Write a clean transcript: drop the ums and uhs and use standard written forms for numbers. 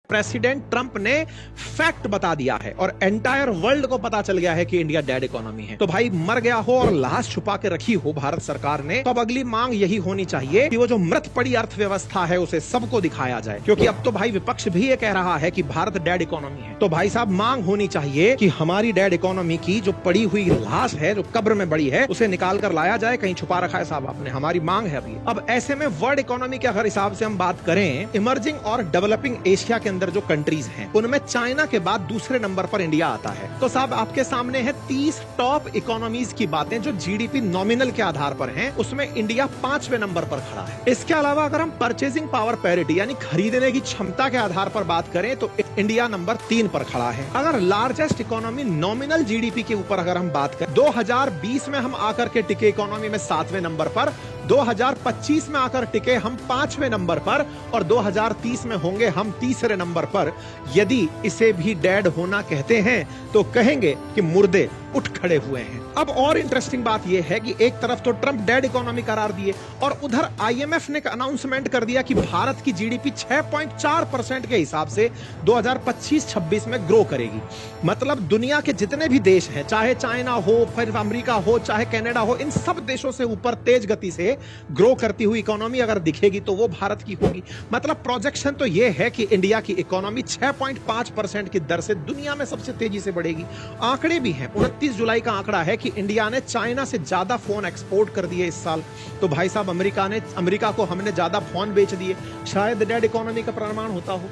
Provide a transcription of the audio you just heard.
President Trump ने fact बता दिया है और एंटायर वर्ल्ड को पता चल गया है कि इंडिया डेड इकोनॉमी है। तो भाई मर गया हो और लाश छुपा के रखी हो भारत सरकार ने, तो अब अगली मांग यही होनी चाहिए कि वो जो मृत पड़ी अर्थव्यवस्था है उसे सबको दिखाया जाए, क्योंकि अब तो भाई विपक्ष भी ये कह रहा है कि भारत डेड इकोनॉमी है। तो भाई साहब मांग होनी चाहिए कि हमारी डेड इकोनॉमी की जो पड़ी हुई लाश है, जो कब्र में बड़ी है, उसे निकाल कर लाया जाए। कहीं छुपा रखा है साहब आपने, हमारी मांग है अभी। अब ऐसे में वर्ल्ड इकोनॉमी के अगर हिसाब से हम बात करें, इमर्जिंग और डेवलपिंग एशिया के अंदर जो कंट्रीज हैं उनमें चाइना के बाद दूसरे नंबर पर इंडिया आता है। तो साहब आपके सामने है 30 टॉप इकोनॉमीज की बातें जो जीडीपी नॉमिनल के आधार पर हैं, उसमें इंडिया 5वें नंबर पर खड़ा है। इसके अलावा अगर हम परचेजिंग पावर पैरिटी यानी खरीदने की क्षमता के आधार पर बात करें तो इंडिया नंबर 3 पर खड़ा है। अगर लार्जेस्ट इकोनॉमी नॉमिनल जीडीपी के ऊपर अगर हम बात करें, 2020 में हम आकर के टिके इकोनॉमी में 7वें नंबर पर, 2025 में आकर टिके हम 5वें नंबर पर और 2030 में होंगे हम 3रे नंबर पर। यदि इसे भी डेड होना कहते हैं तो कहेंगे कि मुर्दे उठ खड़े हुए हैं। अब और इंटरेस्टिंग बात यह है कि एक तरफ तो ट्रंप डेड इकोनॉमी करार दिए और उधर आईएमएफ ने अनाउंसमेंट कर दिया कि भारत की जीडीपी 6.4% के हिसाब से 2025-26 में ग्रो करेगी। मतलब दुनिया के जितने भी देश हैं, चाहे चाइना हो, फिर अमेरिका हो, चाहे कनाडा हो, इन सब देशों से ऊपर तेज गति से ग्रो करती हुई इकोनॉमी अगर दिखेगी तो वो भारत की होगी। मतलब प्रोजेक्शन तो यह है कि इंडिया की इकोनॉमी 6.5% की दर से दुनिया में सबसे तेजी से बढ़ेगी। आंकड़े भी हैं, 29 जुलाई का आंकड़ा है कि इंडिया ने चाइना से ज्यादा फोन एक्सपोर्ट कर दिए इस साल। तो भाई साहब अमेरिका को हमने ज्यादा फोन बेच दिए, शायद डेड इकोनॉमी का प्रमाण होता हो।